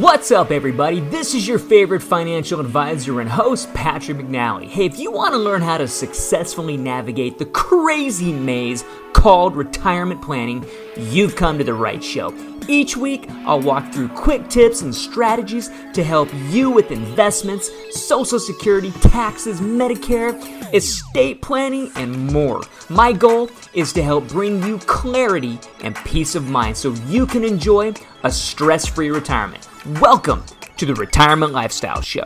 What's up, everybody? This is your favorite financial advisor and host, Patrick McNally. Hey, if you want to learn how to successfully navigate the crazy maze called retirement planning, you've come to the right show. Each week, I'll walk through quick tips and strategies to help you with investments, Social Security, taxes, Medicare, estate planning, and more. My goal is to help bring you clarity and peace of mind so you can enjoy a stress-free retirement. Welcome to the Retirement Lifestyle Show.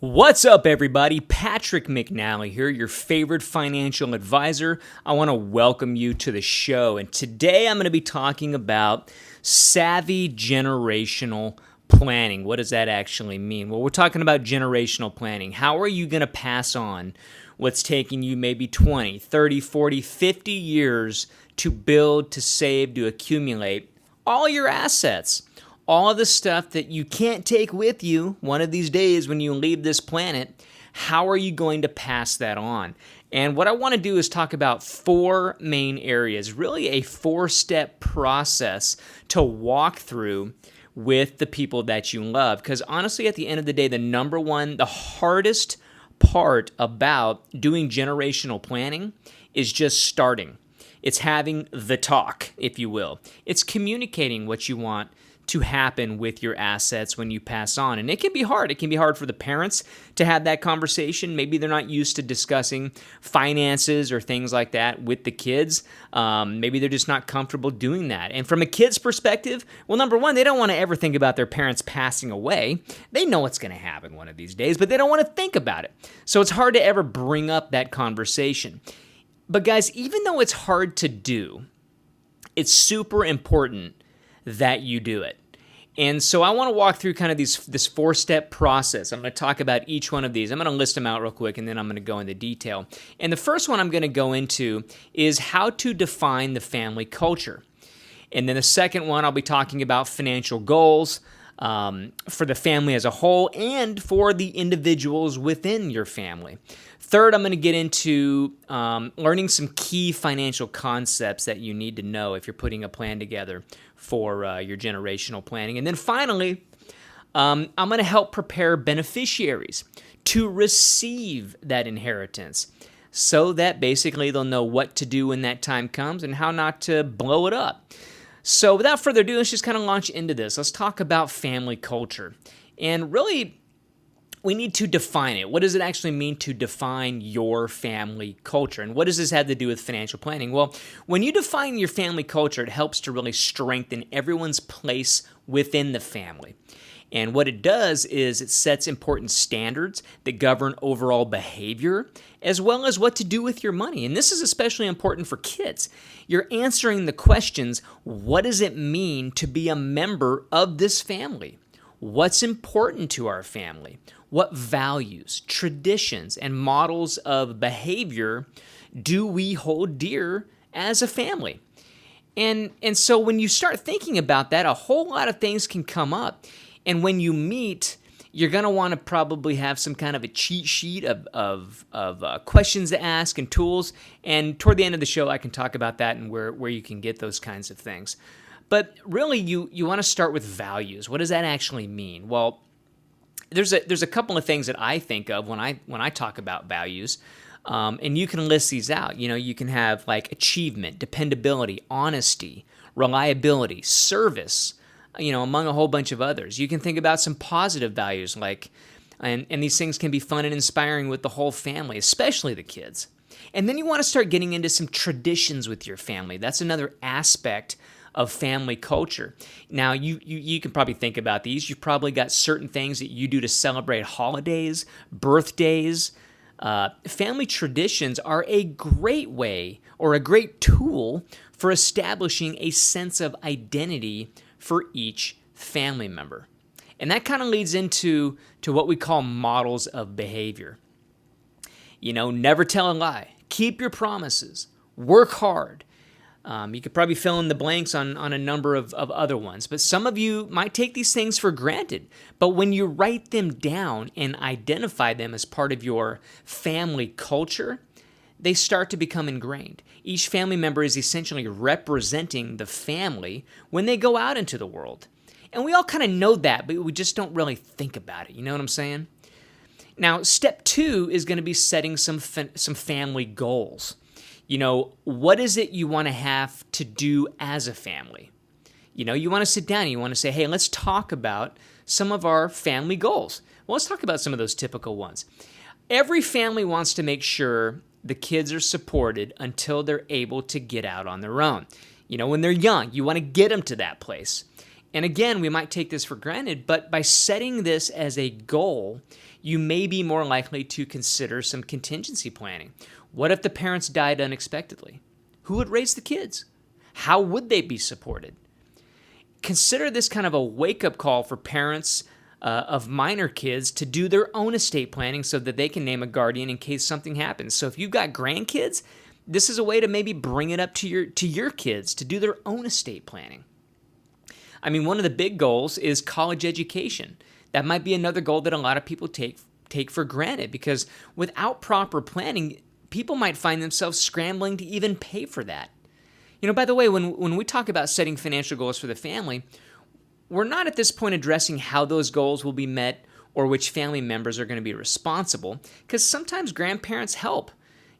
What's up, everybody? Patrick McNally here, your favorite financial advisor. I want to welcome you to the show. And today I'm going to be talking about savvy generational planning. What does that actually mean? Well, we're talking about generational planning. How are you going to pass on what's taking you maybe 20, 30, 40, 50 years to build, to save, to accumulate all your assets? All of the stuff that you can't take with you one of these days when you leave this planet. How are you going to pass that on? And what I want to do is talk about four main areas, really a four-step process to walk through with the people that you love. Because honestly, at the end of the day, the hardest part about doing generational planning is just starting. It's having the talk, if you will. It's communicating what you want to happen with your assets when you pass on. And it can be hard. It can be hard for the parents to have that conversation. Maybe they're not used to discussing finances or things like that with the kids. Maybe they're just not comfortable doing that. And from a kid's perspective, well, number one, they don't want to ever think about their parents passing away. They know what's going to happen one of these days, but they don't want to think about it. So it's hard to ever bring up that conversation. But guys, even though it's hard to do, it's super important that you do it. And so I want to walk through kind of this four-step process. I'm going to talk about each one of these. I'm going to list them out real quick, and then I'm going to go into detail. And the first one I'm going to go into is how to define the family culture. And then the second one, I'll be talking about financial goals for the family as a whole and for the individuals within your family. Third, I'm going to get into learning some key financial concepts that you need to know if you're putting a plan together for your generational planning. And then finally, I'm going to help prepare beneficiaries to receive that inheritance so that basically they'll know what to do when that time comes and how not to blow it up. So without further ado, let's just kind of launch into this. Let's talk about family culture. And really, we need to define it. What does it actually mean to define your family culture? And what does this have to do with financial planning? Well, when you define your family culture, it helps to really strengthen everyone's place within the family. And what it does is it sets important standards that govern overall behavior, as well as what to do with your money. And this is especially important for kids. You're answering the questions, what does it mean to be a member of this family? What's important to our family? What values, traditions, and models of behavior do we hold dear as a family? And so when you start thinking about that, a whole lot of things can come up. And when you meet, you're going to want to probably have some kind of a cheat sheet of questions to ask and tools. And toward the end of the show, I can talk about that and where you can get those kinds of things. But really, you want to start with values. What does that actually mean? Well, there's a couple of things that I think of when I talk about values, and you can list these out. You know, you can have like achievement, dependability, honesty, reliability, service, among a whole bunch of others. You can think about some positive values like, and these things can be fun and inspiring with the whole family, especially the kids. And then you want to start getting into some traditions with your family. That's another aspect of family culture. Now, you can probably think about these. You've probably got certain things that you do to celebrate holidays, birthdays. Family traditions are a great way or a great tool for establishing a sense of identity for each family member. And that kind of leads into what we call models of behavior. Never tell a lie. Keep your promises. Work hard. You could probably fill in the blanks on a number of other ones, but some of you might take these things for granted. But when you write them down and identify them as part of your family culture, they start to become ingrained. Each family member is essentially representing the family when they go out into the world. And we all kind of know that, but we just don't really think about it. You know what I'm saying? Now, step 2 is going to be setting some family goals. What is it you want to have to do as a family? You want to sit down and you want to say, hey, let's talk about some of our family goals. Well, let's talk about some of those typical ones. Every family wants to make sure the kids are supported until they're able to get out on their own. When they're young, you want to get them to that place. And again, we might take this for granted, but by setting this as a goal, you may be more likely to consider some contingency planning. What if the parents died unexpectedly? Who would raise the kids? How would they be supported? Consider this kind of a wake-up call for parents of minor kids to do their own estate planning so that they can name a guardian in case something happens. So if you've got grandkids, this is a way to maybe bring it up to your kids to do their own estate planning. I mean, one of the big goals is college education. That might be another goal that a lot of people take for granted, because without proper planning, people might find themselves scrambling to even pay for that. By the way, when we talk about setting financial goals for the family, we're not at this point addressing how those goals will be met or which family members are going to be responsible, because sometimes grandparents help,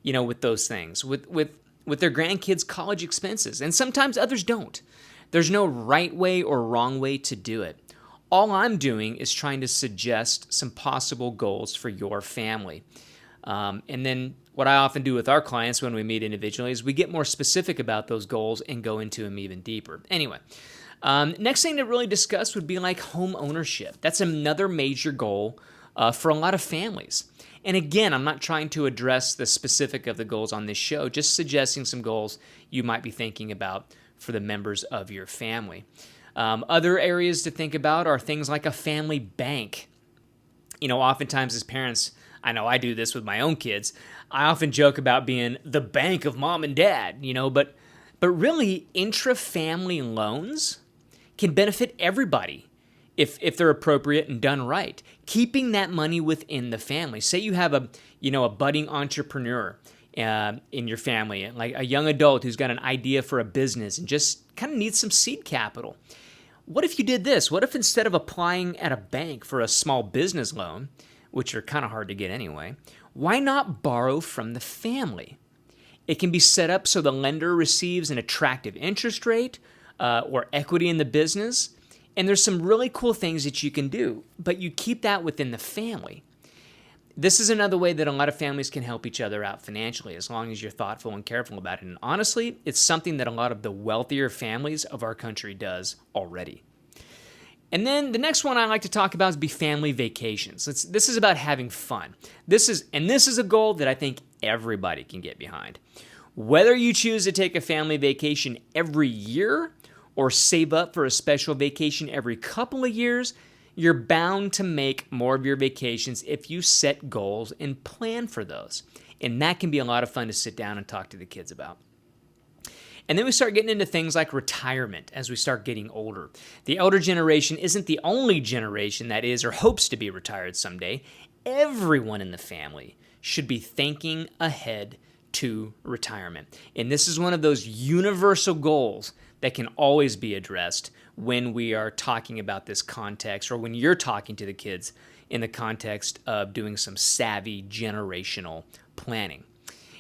with those things, with their grandkids' college expenses, and sometimes others don't. There's no right way or wrong way to do it. All I'm doing is trying to suggest some possible goals for your family. And then what I often do with our clients when we meet individually is we get more specific about those goals and go into them even deeper. Anyway, next thing to really discuss would be like home ownership. That's another major goal for a lot of families. And again, I'm not trying to address the specific of the goals on this show, just suggesting some goals you might be thinking about for the members of your family. Other areas to think about are things like a family bank. Oftentimes as parents, I know I do this with my own kids, I often joke about being the bank of mom and dad, but really intra-family loans can benefit everybody if they're appropriate and done right. Keeping that money within the family. Say you have a budding entrepreneur in your family, like a young adult who's got an idea for a business and just kind of needs some seed capital. What if you did this? What if instead of applying at a bank for a small business loan, which are kind of hard to get anyway, why not borrow from the family? It can be set up so the lender receives an attractive interest rate or equity in the business, and there's some really cool things that you can do, but you keep that within the family. This is another way that a lot of families can help each other out financially, as long as you're thoughtful and careful about it. And honestly, it's something that a lot of the wealthier families of our country does already. And then the next one I like to talk about is family vacations. This is about having fun. This is a goal that I think everybody can get behind. Whether you choose to take a family vacation every year or save up for a special vacation every couple of years, you're bound to make more of your vacations if you set goals and plan for those. And that can be a lot of fun to sit down and talk to the kids about. And then we start getting into things like retirement as we start getting older. The elder generation isn't the only generation that is or hopes to be retired someday. Everyone in the family should be thinking ahead to retirement. And this is one of those universal goals that can always be addressed when we are talking about this context, or when you're talking to the kids in the context of doing some savvy generational planning.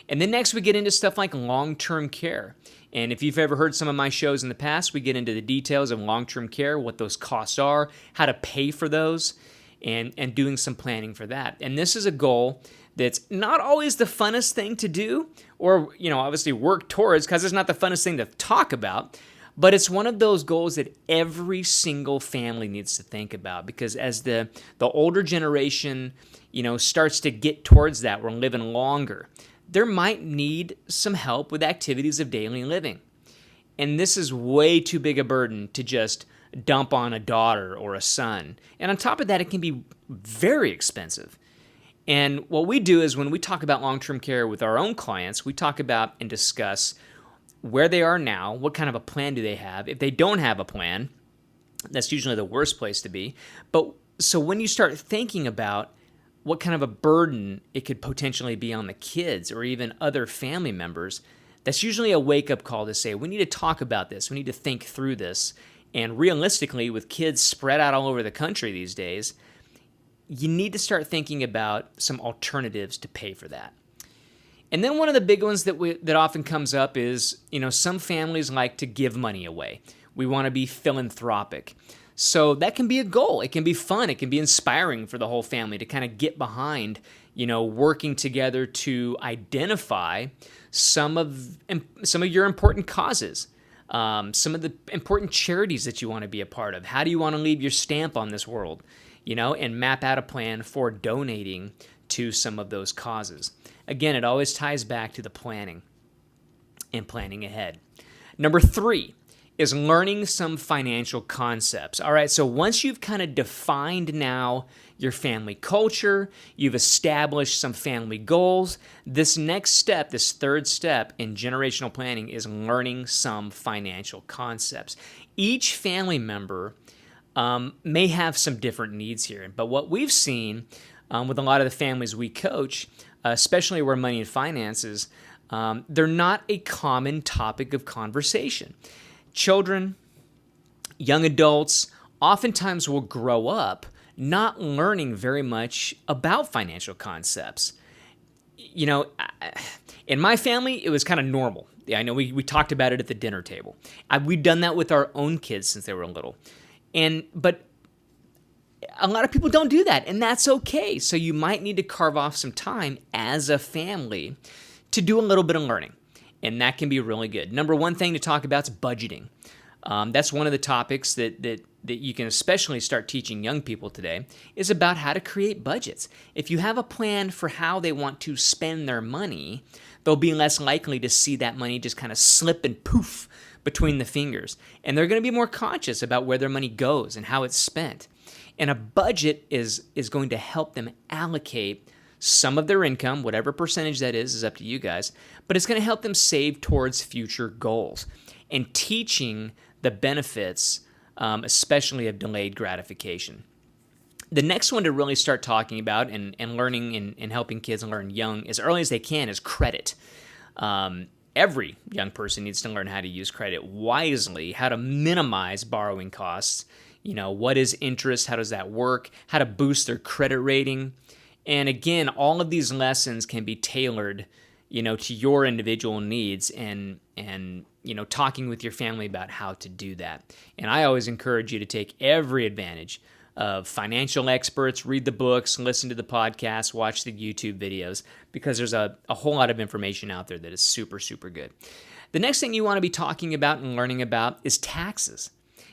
And then next we get into stuff like long-term care. And if you've ever heard some of my shows in the past, we get into the details of long-term care, what those costs are, how to pay for those, and doing some planning for that. And this is a goal that's not always the funnest thing to do, or obviously work towards, because it's not the funnest thing to talk about. But it's one of those goals that every single family needs to think about, because as the older generation, starts to get towards that, we're living longer, there might need some help with activities of daily living. And this is way too big a burden to just dump on a daughter or a son. And on top of that, it can be very expensive. And what we do is when we talk about long-term care with our own clients, we talk about and discuss where they are now, what kind of a plan do they have. If they don't have a plan, that's usually the worst place to be. But so when you start thinking about what kind of a burden it could potentially be on the kids or even other family members, that's usually a wake-up call to say, we need to talk about this. We need to think through this. And realistically, with kids spread out all over the country these days, you need to start thinking about some alternatives to pay for that. And then one of the big ones that often comes up is, some families like to give money away. We want to be philanthropic. So that can be a goal. It can be fun. It can be inspiring for the whole family to kind of get behind, working together to identify some of your important causes, some of the important charities that you want to be a part of. How do you want to leave your stamp on this world, and map out a plan for donating to some of those causes. Again, it always ties back to the planning and planning ahead. Number 3 is learning some financial concepts. All right, so once you've kind of defined now your family culture, you've established some family goals, this next step, this third step in generational planning is learning some financial concepts. Each family member may have some different needs here, but what we've seen with a lot of the families we coach, especially where money and finances, they're not a common topic of conversation. Children, young adults, oftentimes will grow up not learning very much about financial concepts. In my family, it was kind of normal. I know we talked about it at the dinner table. We've done that with our own kids since they were little. But a lot of people don't do that, and that's okay. So you might need to carve off some time as a family to do a little bit of learning, and that can be really good. Number one thing to talk about is budgeting. That's one of the topics that you can especially start teaching young people today is about how to create budgets. If you have a plan for how they want to spend their money, they'll be less likely to see that money just kind of slip and poof between the fingers. And they're going to be more conscious about where their money goes and how it's spent. And a budget is going to help them allocate some of their income, whatever percentage that is up to you guys, but it's going to help them save towards future goals. And teaching the benefits, especially of delayed gratification. The next one to really start talking about and learning and helping kids learn young, as early as they can, is credit. Every young person needs to learn how to use credit wisely, how to minimize borrowing costs. What is interest? How does that work? How to boost their credit rating. And again, all of these lessons can be tailored, to your individual needs and talking with your family about how to do that. And I always encourage you to take every advantage of financial experts, read the books, listen to the podcasts, watch the YouTube videos, because there's a whole lot of information out there that is super, super good. The next thing you want to be talking about and learning about is taxes.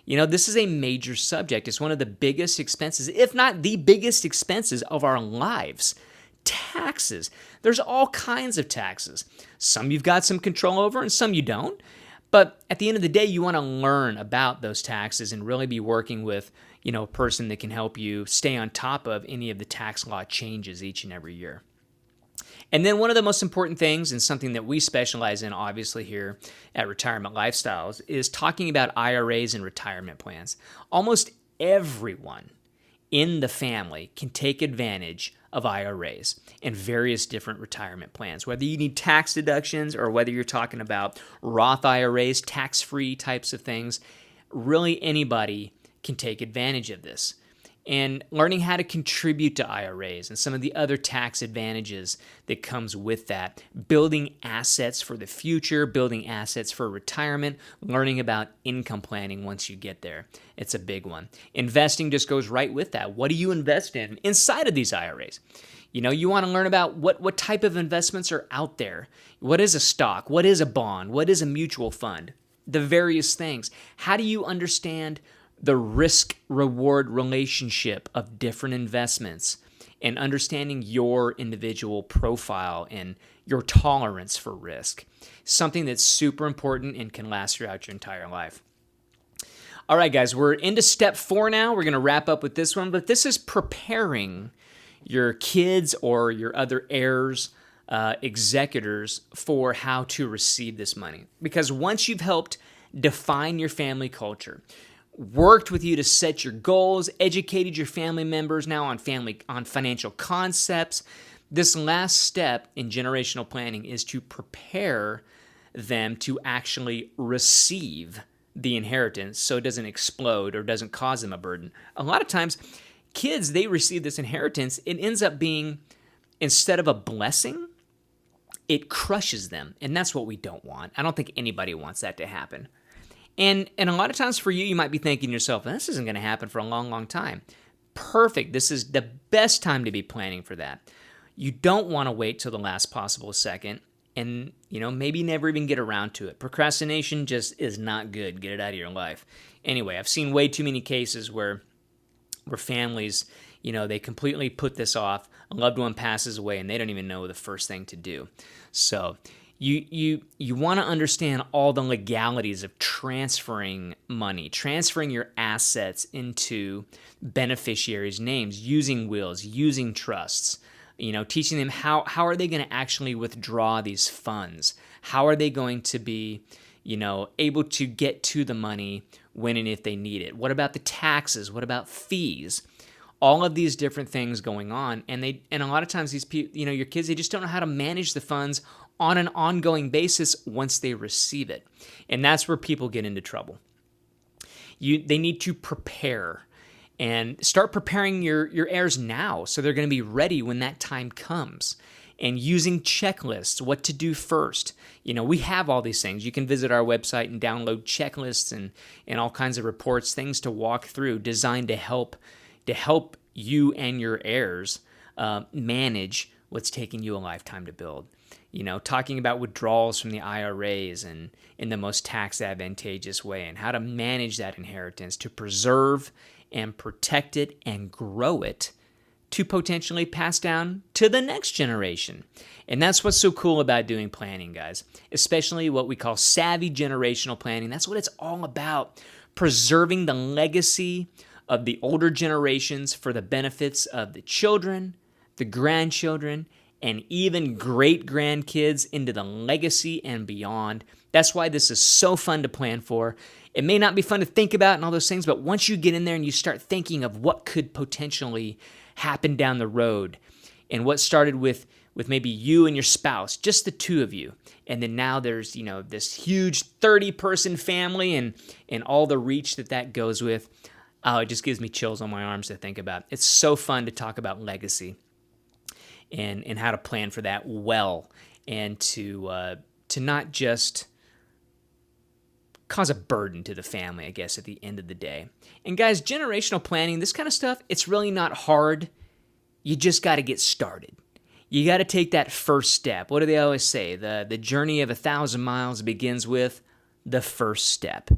This is a major subject. It's one of the biggest expenses, if not the biggest expenses of our lives. Taxes. There's all kinds of taxes. Some you've got some control over and some you don't. But at the end of the day, you want to learn about those taxes and really be working with, a person that can help you stay on top of any of the tax law changes each and every year. And then one of the most important things, and something that we specialize in obviously here at Retirement Lifestyles, is talking about IRAs and retirement plans. Almost everyone in the family can take advantage of IRAs and various different retirement plans, whether you need tax deductions or whether you're talking about Roth IRAs, tax-free types of things. Really, anybody can take advantage of this. And learning how to contribute to IRAs and some of the other tax advantages that comes with that. Building assets for the future, building assets for retirement, learning about income planning once you get there. It's a big one. Investing just goes right with that. What do you invest in inside of these IRAs? You want to learn about what type of investments are out there. What is a stock? What is a bond? What is a mutual fund? The various things. How do you understand the risk-reward relationship of different investments and understanding your individual profile and your tolerance for risk? Something that's super important and can last throughout your entire life. All right, guys, we're into step 4 now. We're going to wrap up with this one, but this is preparing your kids or your other heirs, executors for how to receive this money. Because once you've helped define your family culture, worked with you to set your goals, educated your family members now on financial concepts. This last step in generational planning is to prepare them to actually receive the inheritance so it doesn't explode or doesn't cause them a burden. A lot of times, kids, they receive this inheritance, it ends up being, instead of a blessing, it crushes them. And that's what we don't want. I don't think anybody wants that to happen. And a lot of times for you, you might be thinking to yourself, this isn't going to happen for a long, long time. Perfect. This is the best time to be planning for that. You don't want to wait till the last possible second and, maybe never even get around to it. Procrastination just is not good. Get it out of your life. Anyway, I've seen way too many cases where families, they completely put this off. A loved one passes away and they don't even know the first thing to do. So you want to understand all the legalities of transferring money, transferring your assets into beneficiaries' names, using wills, using trusts, teaching them how are they going to actually withdraw these funds? How are they going to be, able to get to the money when and if they need it? What about the taxes? What about fees? All of these different things going on, and a lot of times these people, your kids, they just don't know how to manage the funds on an ongoing basis once they receive it, and that's where people get into trouble. They need to prepare and start preparing your heirs now, so they're going to be ready when that time comes. And using checklists, what to do first. We have all these things. You can visit our website and download checklists and all kinds of reports, things to walk through, designed to help you and your heirs manage what's taking you a lifetime to build. Talking about withdrawals from the IRAs and in the most tax advantageous way, and how to manage that inheritance to preserve and protect it and grow it to potentially pass down to the next generation. And that's what's so cool about doing planning, guys, especially what we call savvy generational planning. That's what it's all about, preserving the legacy of the older generations for the benefits of the children, the grandchildren, and even great-grandkids into the legacy and beyond. That's why this is so fun to plan for. It may not be fun to think about and all those things, but once you get in there and you start thinking of what could potentially happen down the road, and what started with maybe you and your spouse, just the two of you, and then now there's this huge 30-person family and all the reach that goes with. Oh, it just gives me chills on my arms to think about. It's so fun to talk about legacy and how to plan for that well, and to not just cause a burden to the family, I guess, at the end of the day. And guys, generational planning, this kind of stuff, it's really not hard. You just got to get started. You got to take that first step. What do they always say? The journey of 1,000 miles begins with the first step.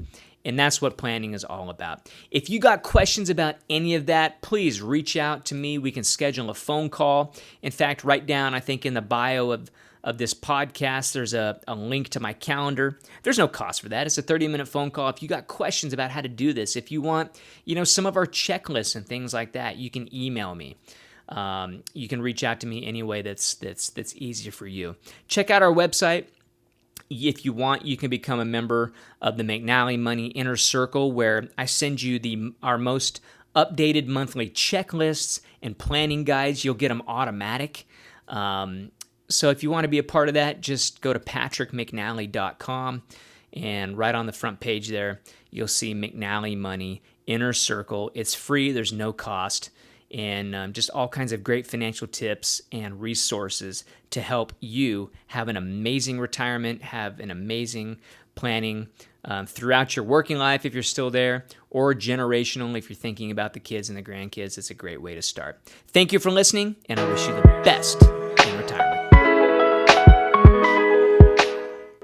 And that's what planning is all about. If you got questions about any of that, please reach out to me. We can schedule a phone call. In fact, write down, I think in the bio of this podcast, there's a link to my calendar. There's no cost for that. It's a 30-minute phone call. If you got questions about how to do this, if you want, some of our checklists and things like that, you can email me. You can reach out to me any way that's easier for you. Check out our website. If you want, you can become a member of the McNally Money Inner Circle, where I send you our most updated monthly checklists and planning guides. You'll get them automatic. So if you want to be a part of that, just go to patrickmcnally.com, and right on the front page there, you'll see McNally Money Inner Circle. It's free. There's no cost. And just all kinds of great financial tips and resources to help you have an amazing retirement, have an amazing planning throughout your working life if you're still there, or generationally if you're thinking about the kids and the grandkids. It's a great way to start. Thank you for listening, and I wish you the best in retirement.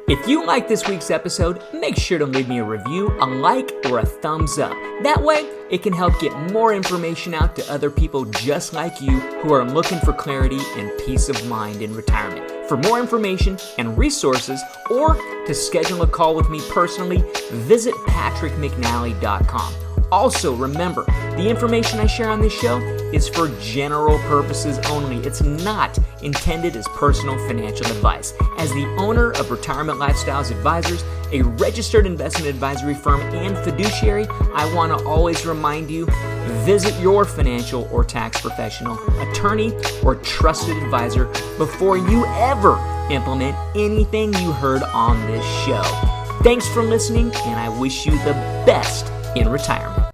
If you like this week's episode, make sure to leave me a review, a like, or a thumbs up. That way, it can help get more information out to other people just like you who are looking for clarity and peace of mind in retirement. For more information and resources, or to schedule a call with me personally, visit patrickmcnally.com. Also, remember, The information I share on this show is for general purposes only. It's not intended as personal financial advice. As the owner of Retirement Lifestyles Advisors, a registered investment advisory firm and fiduciary, I want to always remind you, visit your financial or tax professional, attorney, or trusted advisor before you ever implement anything you heard on this show. Thanks for listening, and I wish you the best in retirement.